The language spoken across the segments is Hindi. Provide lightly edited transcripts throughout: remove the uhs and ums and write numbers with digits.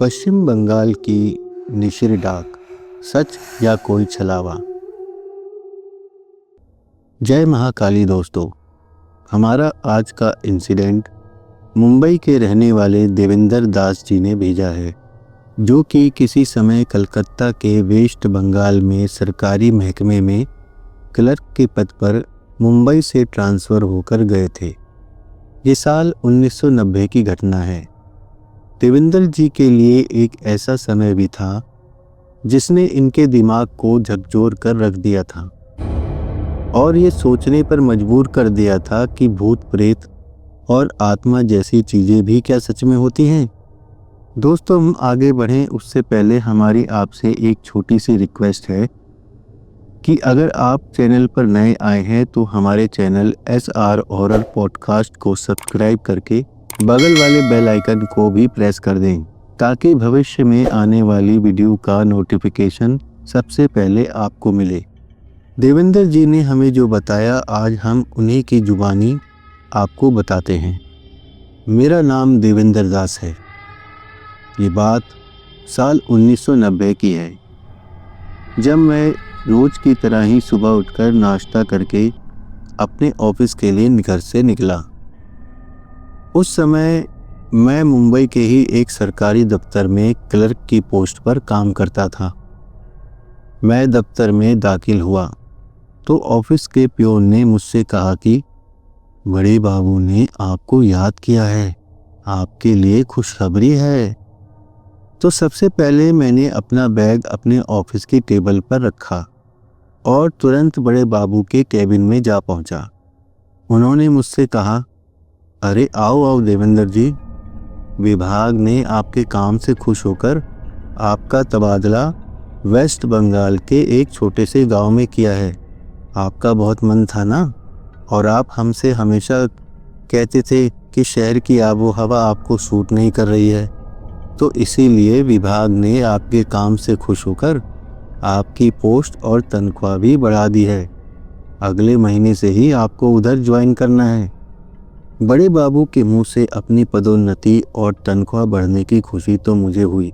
पश्चिम बंगाल की निशिर डाक, सच या कोई छलावा। जय महाकाली दोस्तों, हमारा आज का इंसिडेंट मुंबई के रहने वाले देवेंद्र दास जी ने भेजा है, जो कि किसी समय कलकत्ता के वेस्ट बंगाल में सरकारी महकमे में क्लर्क के पद पर मुंबई से ट्रांसफ़र होकर गए थे। ये साल 1990 की घटना है। देवेंद्र जी के लिए एक ऐसा समय भी था जिसने इनके दिमाग को झकझोर कर रख दिया था और ये सोचने पर मजबूर कर दिया था कि भूत प्रेत और आत्मा जैसी चीज़ें भी क्या सच में होती हैं। दोस्तों, हम आगे बढ़ें उससे पहले हमारी आपसे एक छोटी सी रिक्वेस्ट है कि अगर आप चैनल पर नए आए हैं तो हमारे चैनल SR हॉरर पॉडकास्ट को सब्सक्राइब करके बगल वाले बेल आइकन को भी प्रेस कर दें, ताकि भविष्य में आने वाली वीडियो का नोटिफिकेशन सबसे पहले आपको मिले। देवेंद्र जी ने हमें जो बताया, आज हम उन्हीं की जुबानी आपको बताते हैं। मेरा नाम देवेंद्र दास है। ये बात साल 1990 की है, जब मैं रोज की तरह ही सुबह उठकर नाश्ता करके अपने ऑफिस के लिए घर से निकला। उस समय मैं मुंबई के ही एक सरकारी दफ्तर में क्लर्क की पोस्ट पर काम करता था। मैं दफ्तर में दाखिल हुआ तो ऑफिस के प्यून ने मुझसे कहा कि बड़े बाबू ने आपको याद किया है, आपके लिए खुशखबरी है। तो सबसे पहले मैंने अपना बैग अपने ऑफिस की टेबल पर रखा और तुरंत बड़े बाबू के केबिन में जा पहुंचा। उन्होंने मुझसे कहा, अरे आओ आओ देवेंद्र जी, विभाग ने आपके काम से खुश होकर आपका तबादला वेस्ट बंगाल के एक छोटे से गांव में किया है। आपका बहुत मन था ना, और आप हमसे हमेशा कहते थे कि शहर की आबो हवा आपको सूट नहीं कर रही है, तो इसीलिए विभाग ने आपके काम से खुश होकर आपकी पोस्ट और तनख्वाह भी बढ़ा दी है। अगले महीने से ही आपको उधर ज्वाइन करना है। बड़े बाबू के मुंह से अपनी पदोन्नति और तनख्वाह बढ़ने की खुशी तो मुझे हुई,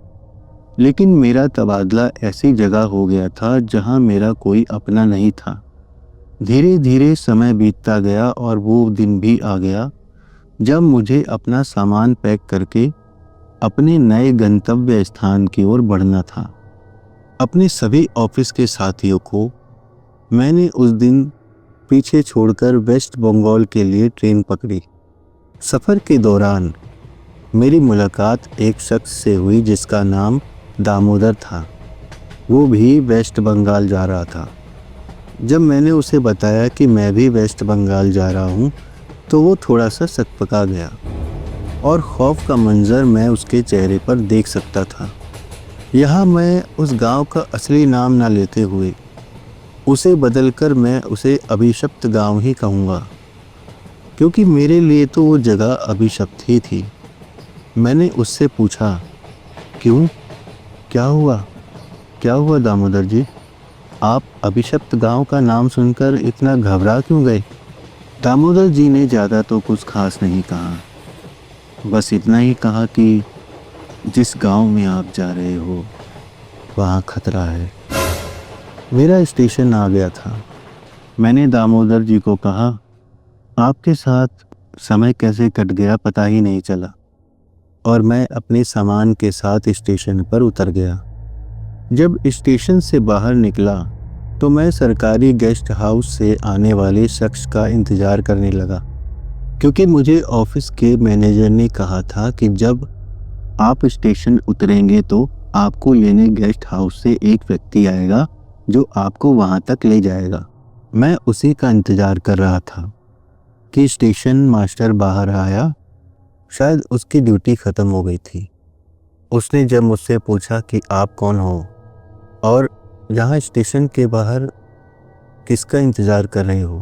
लेकिन मेरा तबादला ऐसी जगह हो गया था जहां मेरा कोई अपना नहीं था। धीरे धीरे समय बीतता गया और वो दिन भी आ गया जब मुझे अपना सामान पैक करके अपने नए गंतव्य स्थान की ओर बढ़ना था। अपने सभी ऑफिस के साथियों को मैंने उस दिन पीछे छोड़कर वेस्ट बंगाल के लिए ट्रेन पकड़ी। सफ़र के दौरान मेरी मुलाकात एक शख्स से हुई जिसका नाम दामोदर था। वो भी वेस्ट बंगाल जा रहा था। जब मैंने उसे बताया कि मैं भी वेस्ट बंगाल जा रहा हूँ, तो वो थोड़ा सा सकपका गया और खौफ का मंजर मैं उसके चेहरे पर देख सकता था। यहाँ मैं उस गांव का असली नाम ना लेते हुए उसे बदलकर मैं उसे अभिशप्त गांव ही कहूँगा, क्योंकि मेरे लिए तो वो जगह अभिशप्त ही थी। मैंने उससे पूछा, क्यों, क्या हुआ दामोदर जी, आप अभिशप्त गांव का नाम सुनकर इतना घबरा क्यों गए? दामोदर जी ने ज़्यादा तो कुछ खास नहीं कहा, बस इतना ही कहा कि जिस गांव में आप जा रहे हो वहाँ खतरा है। मेरा स्टेशन आ गया था। मैंने दामोदर जी को कहा, आपके साथ समय कैसे कट गया पता ही नहीं चला, और मैं अपने सामान के साथ स्टेशन पर उतर गया। जब स्टेशन से बाहर निकला तो मैं सरकारी गेस्ट हाउस से आने वाले शख्स का इंतज़ार करने लगा, क्योंकि मुझे ऑफिस के मैनेजर ने कहा था कि जब आप स्टेशन उतरेंगे तो आपको लेने गेस्ट हाउस से एक व्यक्ति आएगा जो आपको वहां तक ले जाएगा। मैं उसी का इंतज़ार कर रहा था कि स्टेशन मास्टर बाहर आया। शायद उसकी ड्यूटी ख़त्म हो गई थी। उसने जब मुझसे पूछा कि आप कौन हो और यहाँ स्टेशन के बाहर किसका इंतज़ार कर रहे हो,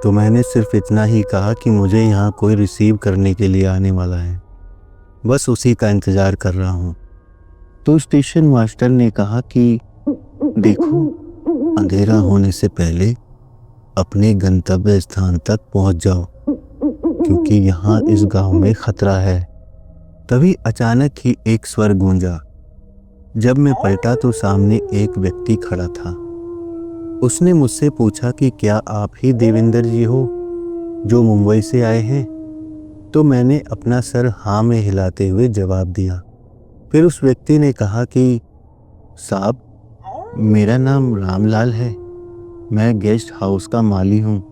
तो मैंने सिर्फ इतना ही कहा कि मुझे यहाँ कोई रिसीव करने के लिए आने वाला है, बस उसी का इंतज़ार कर रहा हूँ। तो स्टेशन मास्टर ने कहा कि देखो, अंधेरा होने से पहले अपने गंतव्य स्थान तक पहुँच जाओ, क्योंकि यहाँ इस गांव में खतरा है। तभी अचानक ही एक स्वर गूंजा। जब मैं पलटा तो सामने एक व्यक्ति खड़ा था। उसने मुझसे पूछा कि क्या आप ही देवेंद्र जी हो जो मुंबई से आए हैं? तो मैंने अपना सर हाँ में हिलाते हुए जवाब दिया। फिर उस व्यक्ति ने कहा कि साहब, मेरा नाम रामलाल है, मैं गेस्ट हाउस का माली हूँ।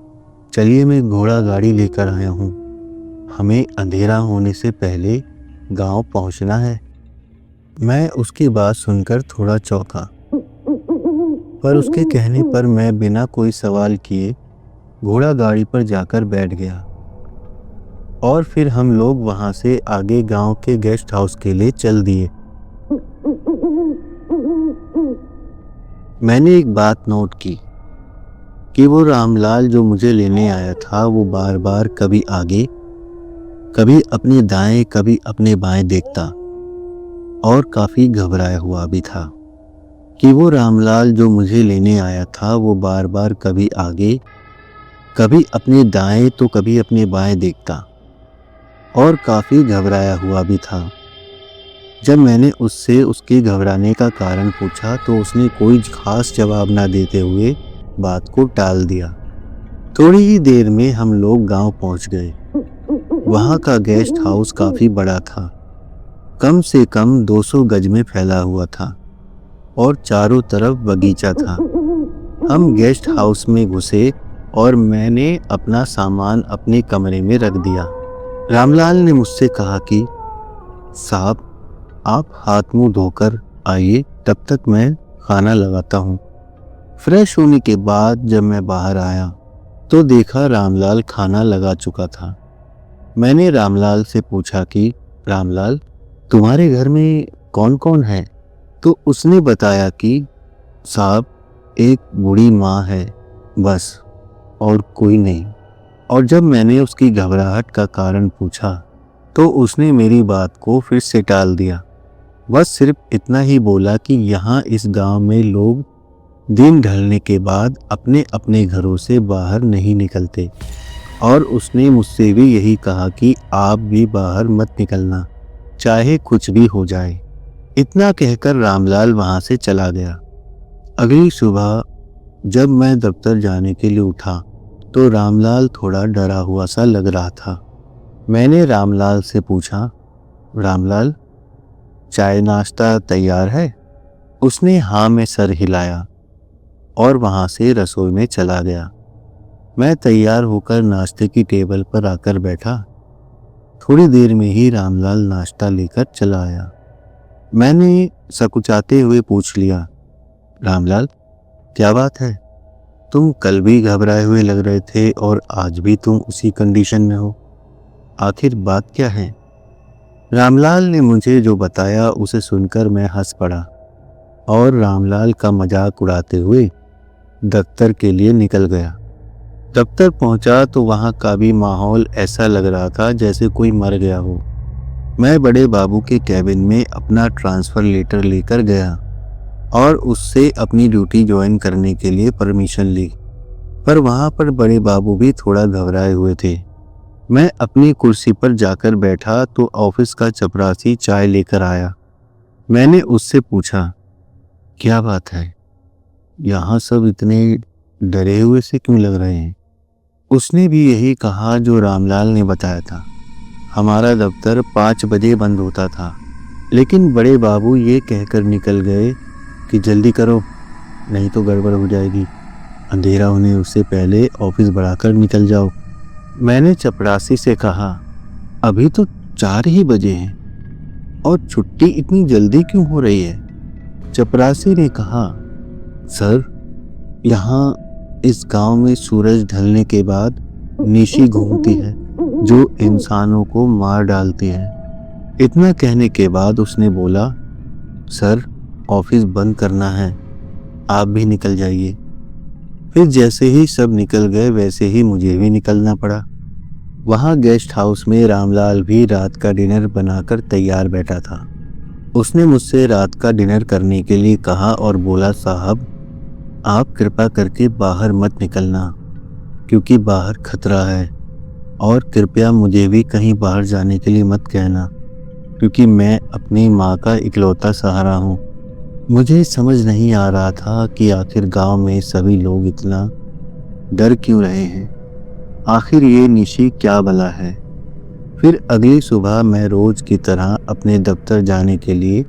चलिए, मैं घोड़ा गाड़ी लेकर आया हूँ, हमें अंधेरा होने से पहले गांव पहुँचना है। मैं उसकी बात सुनकर थोड़ा चौंका, पर उसके कहने पर मैं बिना कोई सवाल किए घोड़ा गाड़ी पर जाकर बैठ गया और फिर हम लोग वहां से आगे गांव के गेस्ट हाउस के लिए चल दिए। मैंने एक बात नोट की कि वो रामलाल जो मुझे लेने आया था वो बार बार कभी आगे, कभी अपने दाएं, कभी अपने बाएं देखता और काफी घबराया हुआ भी था। कि वो रामलाल जो मुझे लेने आया था वो बार बार कभी आगे, कभी अपने दाएं तो कभी अपने बाएं देखता और काफी घबराया हुआ भी था। जब मैंने उससे उसके घबराने का कारण पूछा तो उसने कोई खास जवाब ना देते हुए बात को टाल दिया। थोड़ी ही देर में हम लोग गांव पहुंच गए। वहां का गेस्ट हाउस काफी बड़ा था, कम से कम 200 गज में फैला हुआ था और चारों तरफ बगीचा था। हम गेस्ट हाउस में घुसे और मैंने अपना सामान अपने कमरे में रख दिया। रामलाल ने मुझसे कहा कि साहब, आप हाथ मुंह धोकर आइए, तब तक मैं खाना लगाता हूँ। फ्रेश होने के बाद जब मैं बाहर आया तो देखा रामलाल खाना लगा चुका था। मैंने रामलाल से पूछा कि रामलाल, तुम्हारे घर में कौन कौन है? तो उसने बताया कि साहब, एक बूढ़ी माँ है बस, और कोई नहीं। और जब मैंने उसकी घबराहट का कारण पूछा तो उसने मेरी बात को फिर से टाल दिया। बस सिर्फ इतना ही बोला कि यहाँ इस गांव में लोग दिन ढलने के बाद अपने अपने घरों से बाहर नहीं निकलते और उसने मुझसे भी यही कहा कि आप भी बाहर मत निकलना, चाहे कुछ भी हो जाए। इतना कहकर रामलाल वहां से चला गया। अगली सुबह जब मैं दफ्तर जाने के लिए उठा तो रामलाल थोड़ा डरा हुआ सा लग रहा था। मैंने रामलाल से पूछा, रामलाल, चाय नाश्ता तैयार है? उसने हाँ में सर हिलाया और वहां से रसोई में चला गया। मैं तैयार होकर नाश्ते की टेबल पर आकर बैठा। थोड़ी देर में ही रामलाल नाश्ता लेकर चला आया। मैंने सकुचाते हुए पूछ लिया, रामलाल, क्या बात है? तुम कल भी घबराए हुए लग रहे थे और आज भी तुम उसी कंडीशन में हो, आखिर बात क्या है? रामलाल ने मुझे जो बताया उसे सुनकर मैं हंस पड़ा और रामलाल का मजाक उड़ाते हुए दफ्तर के लिए निकल गया। दफ्तर पहुंचा तो वहां का भी माहौल ऐसा लग रहा था जैसे कोई मर गया हो। मैं बड़े बाबू के कैबिन में अपना ट्रांसफ़र लेटर लेकर गया और उससे अपनी ड्यूटी ज्वाइन करने के लिए परमिशन ली, पर वहां पर बड़े बाबू भी थोड़ा घबराए हुए थे। मैं अपनी कुर्सी पर जाकर बैठा तो ऑफिस का चपरासी चाय लेकर आया। मैंने उससे पूछा, क्या बात है, यहाँ सब इतने डरे हुए से क्यों लग रहे हैं? उसने भी यही कहा जो रामलाल ने बताया था। हमारा दफ्तर 5 बजे बंद होता था, लेकिन बड़े बाबू ये कहकर निकल गए कि जल्दी करो, नहीं तो गड़बड़ हो जाएगी, अंधेरा होने उससे पहले ऑफिस बढ़ाकर निकल जाओ। मैंने चपरासी से कहा, अभी तो 4 ही बजे हैं और छुट्टी इतनी जल्दी क्यों हो रही है? चपरासी ने कहा, सर, यहाँ इस गांव में सूरज ढलने के बाद निशी घूमती है जो इंसानों को मार डालती है। इतना कहने के बाद उसने बोला, सर, ऑफिस बंद करना है, आप भी निकल जाइए। फिर जैसे ही सब निकल गए वैसे ही मुझे भी निकलना पड़ा। वहाँ गेस्ट हाउस में रामलाल भी रात का डिनर बनाकर तैयार बैठा था। उसने मुझसे रात का डिनर करने के लिए कहा और बोला, साहब, आप कृपा करके बाहर मत निकलना क्योंकि बाहर खतरा है, और कृपया मुझे भी कहीं बाहर जाने के लिए मत कहना। क्योंकि मैं अपनी माँ का इकलौता सहारा हूँ। मुझे समझ नहीं आ रहा था कि आखिर गांव में सभी लोग इतना डर क्यों रहे हैं। आखिर ये निशी क्या भला है। फिर अगली सुबह मैं रोज की तरह अपने दफ्तर जाने के लिए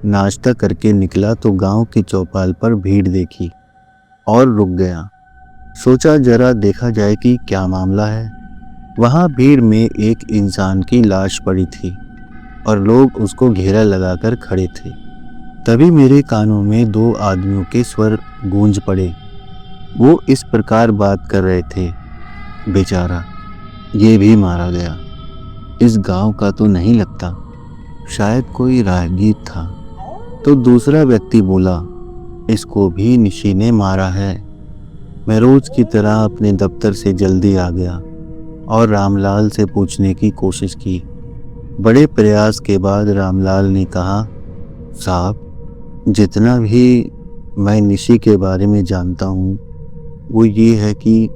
नाश्ता करके निकला तो गांव की चौपाल पर भीड़ देखी और रुक गया। सोचा जरा देखा जाए कि क्या मामला है। वहां भीड़ में एक इंसान की लाश पड़ी थी और लोग उसको घेरा लगाकर खड़े थे। तभी मेरे कानों में दो आदमियों के स्वर गूंज पड़े। वो इस प्रकार बात कर रहे थे, बेचारा ये भी मारा गया, इस गांव का तो नहीं लगता, शायद कोई राहगीर था। तो दूसरा व्यक्ति बोला, इसको भी निशी ने मारा है। मैं रोज की तरह अपने दफ्तर से जल्दी आ गया और रामलाल से पूछने की कोशिश की। बड़े प्रयास के बाद रामलाल ने कहा, साहब जितना भी मैं निशी के बारे में जानता हूँ वो ये है कि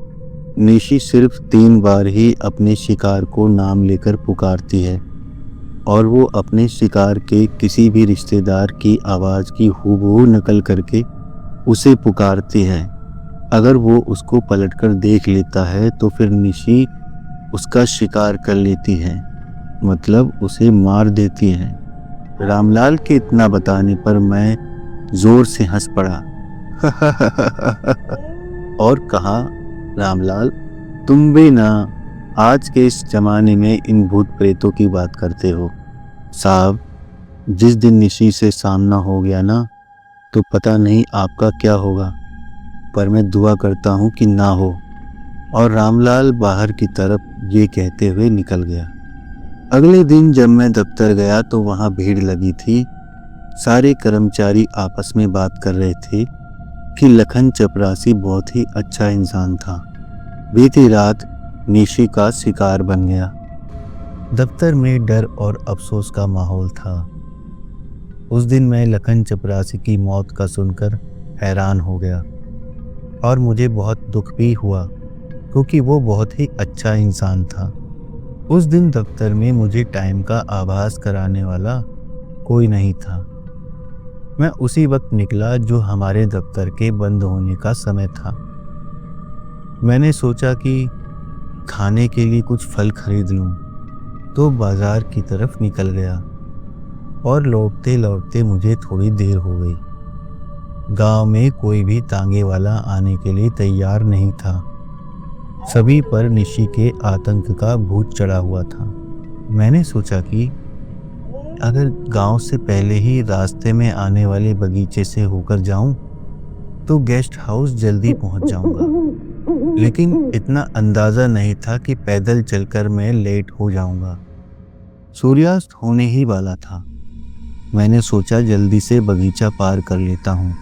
निशी सिर्फ 3 बार ही अपने शिकार को नाम लेकर पुकारती है और वो अपने शिकार के किसी भी रिश्तेदार की आवाज़ की हूबहू नकल करके उसे पुकारती है। अगर वो उसको पलटकर देख लेता है तो फिर निशी उसका शिकार कर लेती है, मतलब उसे मार देती है। रामलाल के इतना बताने पर मैं जोर से हंस पड़ा और कहा, रामलाल तुम भी ना आज के इस जमाने में इन भूत प्रेतों की बात करते हो। साहब जिस दिन निशी से सामना हो गया ना तो पता नहीं आपका क्या होगा, पर मैं दुआ करता हूँ कि ना हो। और रामलाल बाहर की तरफ ये कहते हुए निकल गया। अगले दिन जब मैं दफ्तर गया तो वहाँ भीड़ लगी थी। सारे कर्मचारी आपस में बात कर रहे थे कि लखन चपरासी बहुत ही अच्छा इंसान था, बीती रात निशी का शिकार बन गया। दफ्तर में डर और अफसोस का माहौल था। उस दिन मैं लखन चपरासी की मौत का सुनकर हैरान हो गया और मुझे बहुत दुख भी हुआ क्योंकि वो बहुत ही अच्छा इंसान था। उस दिन दफ्तर में मुझे टाइम का आभास कराने वाला कोई नहीं था। मैं उसी वक्त निकला जो हमारे दफ्तर के बंद होने का समय था। मैंने सोचा कि खाने के लिए कुछ फल खरीद लूं, तो बाजार की तरफ निकल गया और लौटते लौटते मुझे थोड़ी देर हो गई। गांव में कोई भी तांगे वाला आने के लिए तैयार नहीं था। सभी पर निशी के आतंक का भूत चढ़ा हुआ था। मैंने सोचा कि अगर गांव से पहले ही रास्ते में आने वाले बगीचे से होकर जाऊं तो गेस्ट हाउस जल्दी पहुंच जाऊंगा, लेकिन इतना अंदाज़ा नहीं था कि पैदल चलकर मैं लेट हो जाऊंगा। सूर्यास्त होने ही वाला था। मैंने सोचा जल्दी से बगीचा पार कर लेता हूँ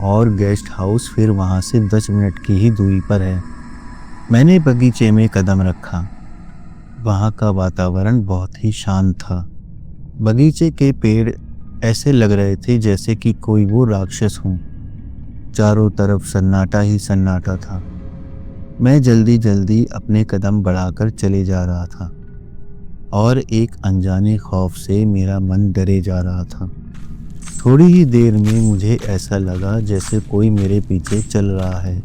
और गेस्ट हाउस फिर वहाँ से 10 मिनट की ही दूरी पर है। मैंने बगीचे में कदम रखा। वहाँ का वातावरण बहुत ही शांत था। बगीचे के पेड़ ऐसे लग रहे थे जैसे कि कोई वो राक्षस हों। चारों तरफ सन्नाटा ही सन्नाटा था। मैं जल्दी जल्दी अपने कदम बढ़ाकर चले जा रहा था और एक अनजाने खौफ से मेरा मन डरे जा रहा था। थोड़ी ही देर में मुझे ऐसा लगा जैसे कोई मेरे पीछे चल रहा है।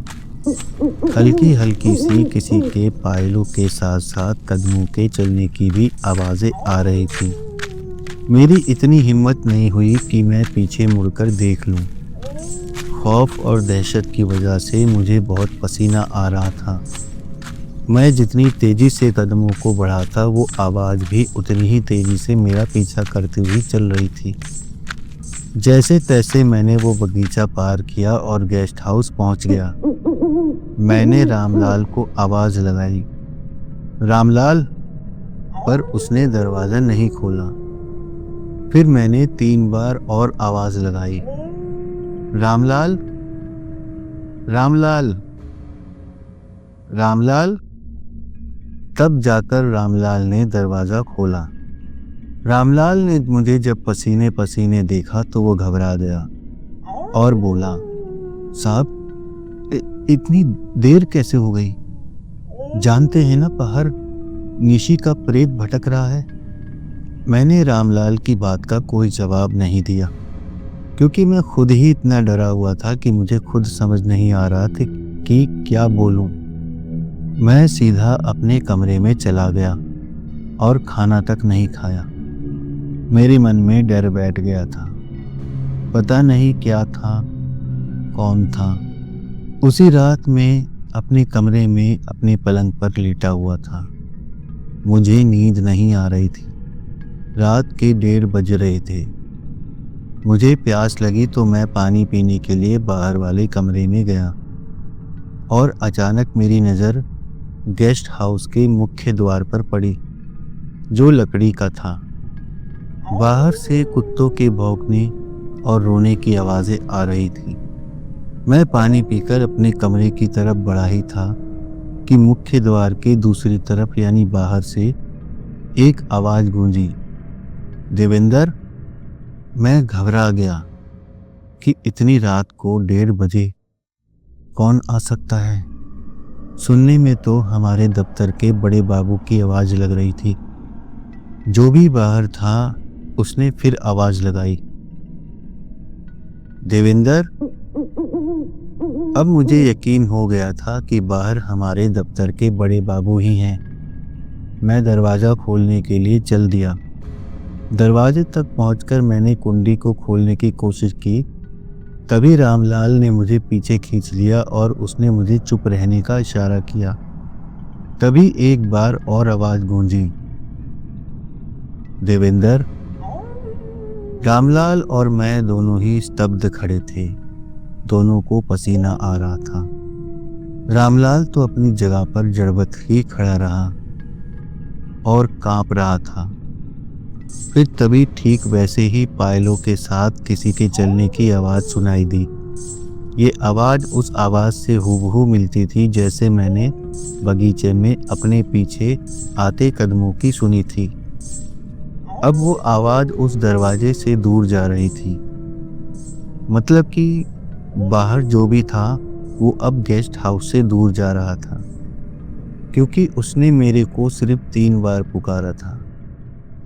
हल्की हल्की सी किसी के पायलों के साथ साथ कदमों के चलने की भी आवाज़ें आ रही थी। मेरी इतनी हिम्मत नहीं हुई कि मैं पीछे मुड़कर देख लूं। खौफ और दहशत की वजह से मुझे बहुत पसीना आ रहा था। मैं जितनी तेज़ी से कदमों को बढ़ाता वो आवाज़ भी उतनी ही तेज़ी से मेरा पीछा करती हुई चल रही थी। जैसे तैसे मैंने वो बगीचा पार किया और गेस्ट हाउस पहुंच गया। मैंने रामलाल को आवाज़ लगाई, रामलाल, पर उसने दरवाज़ा नहीं खोला। फिर मैंने 3 बार और आवाज़ लगाई, रामलाल, रामलाल, रामलाल। तब जाकर रामलाल ने दरवाज़ा खोला। रामलाल ने मुझे जब पसीने पसीने देखा तो वो घबरा गया और बोला, साहब इतनी देर कैसे हो गई? जानते हैं ना बाहर निशी का प्रेत भटक रहा है। मैंने रामलाल की बात का कोई जवाब नहीं दिया, क्योंकि मैं खुद ही इतना डरा हुआ था कि मुझे खुद समझ नहीं आ रहा था कि क्या बोलूं। मैं सीधा अपने कमरे में चला गया और खाना तक नहीं खाया। मेरे मन में डर बैठ गया था। पता नहीं क्या था, कौन था। उसी रात में अपने कमरे में अपने पलंग पर लेटा हुआ था। मुझे नींद नहीं आ रही थी। रात के 1:30 बज रहे थे। मुझे प्यास लगी तो मैं पानी पीने के लिए बाहर वाले कमरे में गया और अचानक मेरी नज़र गेस्ट हाउस के मुख्य द्वार पर पड़ी, जो लकड़ी का था। बाहर से कुत्तों के भौंकने और रोने की आवाज़ें आ रही थी। मैं पानी पीकर अपने कमरे की तरफ बढ़ा ही था कि मुख्य द्वार के दूसरी तरफ यानी बाहर से एक आवाज़ गूंजी, देवेंद्र। मैं घबरा गया कि इतनी रात को 1:30 बजे कौन आ सकता है। सुनने में तो हमारे दफ्तर के बड़े बाबू की आवाज़ लग रही थी। जो भी बाहर था उसने फिर आवाज़ लगाई, देवेंद्र। अब मुझे यकीन हो गया था कि बाहर हमारे दफ्तर के बड़े बाबू ही हैं। मैं दरवाज़ा खोलने के लिए चल दिया। दरवाजे तक पहुंचकर मैंने कुंडी को खोलने की कोशिश की। तभी रामलाल ने मुझे पीछे खींच लिया और उसने मुझे चुप रहने का इशारा किया। तभी एक बार और आवाज़ गूंजी, देवेंद्र। रामलाल और मैं दोनों ही स्तब्ध खड़े थे। दोनों को पसीना आ रहा था। रामलाल तो अपनी जगह पर जड़बत ही खड़ा रहा और कांप रहा था। फिर तभी ठीक वैसे ही पायलों के साथ किसी के चलने की आवाज़ सुनाई दी। ये आवाज़ उस आवाज़ से हूबहू मिलती थी जैसे मैंने बगीचे में अपने पीछे आते कदमों की सुनी थी। अब वो आवाज़ उस दरवाजे से दूर जा रही थी। मतलब कि बाहर जो भी था वो अब गेस्ट हाउस से दूर जा रहा था, क्योंकि उसने मेरे को सिर्फ 3 बार पुकारा था।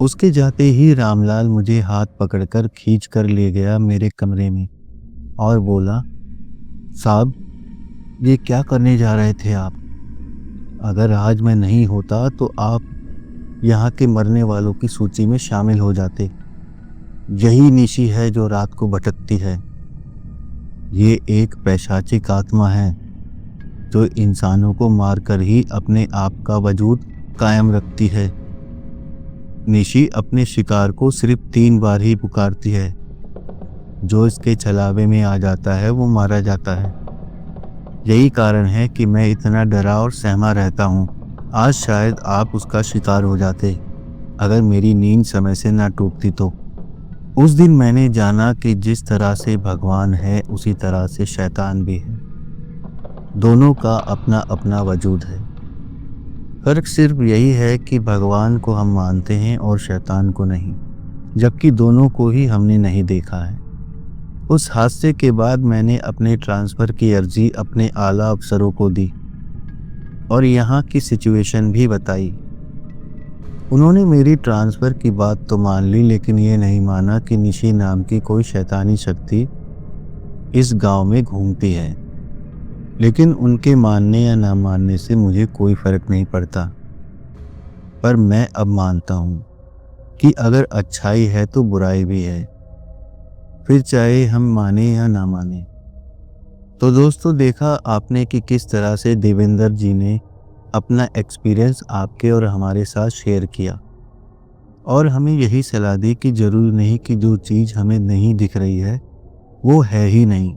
उसके जाते ही रामलाल मुझे हाथ पकड़कर खींच कर ले गया मेरे कमरे में और बोला, साहब, ये क्या करने जा रहे थे आप? अगर आज मैं नहीं होता तो आप यहाँ के मरने वालों की सूची में शामिल हो जाते। यही निशी है जो रात को भटकती है। ये एक पैशाचिक आत्मा है जो इंसानों को मारकर ही अपने आप का वजूद कायम रखती है। निशी अपने शिकार को सिर्फ 3 बार ही पुकारती है। जो इसके छलावे में आ जाता है वो मारा जाता है। यही कारण है कि मैं इतना डरा और सहमा रहता हूँ। आज शायद आप उसका शिकार हो जाते अगर मेरी नींद समय से ना टूटती तो। उस दिन मैंने जाना कि जिस तरह से भगवान है उसी तरह से शैतान भी है। दोनों का अपना अपना वजूद है। फर्क सिर्फ यही है कि भगवान को हम मानते हैं और शैतान को नहीं, जबकि दोनों को ही हमने नहीं देखा है। उस हादसे के बाद मैंने अपने ट्रांसफ़र की अर्जी अपने आला अफसरों को दी और यहाँ की सिचुएशन भी बताई। उन्होंने मेरी ट्रांसफ़र की बात तो मान ली, लेकिन ये नहीं माना कि निशी नाम की कोई शैतानी शक्ति इस गांव में घूमती है। लेकिन उनके मानने या ना मानने से मुझे कोई फ़र्क नहीं पड़ता। पर मैं अब मानता हूँ कि अगर अच्छाई है तो बुराई भी है, फिर चाहे हम माने या ना माने। तो दोस्तों, देखा आपने कि किस तरह से देवेंद्र जी ने अपना एक्सपीरियंस आपके और हमारे साथ शेयर किया और हमें यही सलाह दी कि ज़रूरी नहीं कि जो चीज़ हमें नहीं दिख रही है वो है ही नहीं।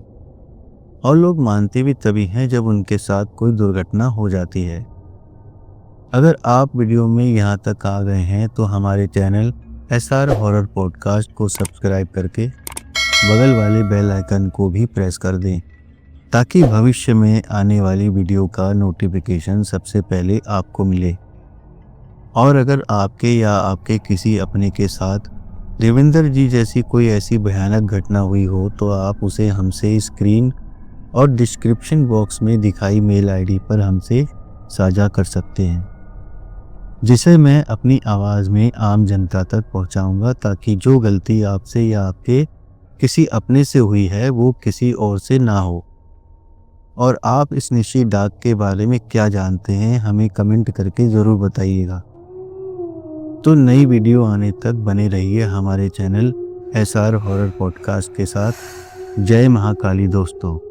और लोग मानते भी तभी हैं जब उनके साथ कोई दुर्घटना हो जाती है। अगर आप वीडियो में यहाँ तक आ गए हैं तो हमारे चैनल SR हॉरर पॉडकास्ट को सब्सक्राइब करके बगल वाले बेल आइकन को भी प्रेस कर दें, ताकि भविष्य में आने वाली वीडियो का नोटिफिकेशन सबसे पहले आपको मिले। और अगर आपके या आपके किसी अपने के साथ देवेंद्र जी जैसी कोई ऐसी भयानक घटना हुई हो तो आप उसे हमसे स्क्रीन और डिस्क्रिप्शन बॉक्स में दिखाई मेल आईडी पर हमसे साझा कर सकते हैं। जिसे मैं अपनी आवाज़ में आम जनता तक पहुंचाऊंगा, ताकि जो गलती आपसे या आपके किसी अपने से हुई है वो किसी और से ना हो। और आप इस निशी डाक के बारे में क्या जानते हैं, हमें कमेंट करके ज़रूर बताइएगा। तो नई वीडियो आने तक बने रहिए हमारे चैनल SR हॉरर पॉडकास्ट के साथ। जय महाकाली दोस्तों।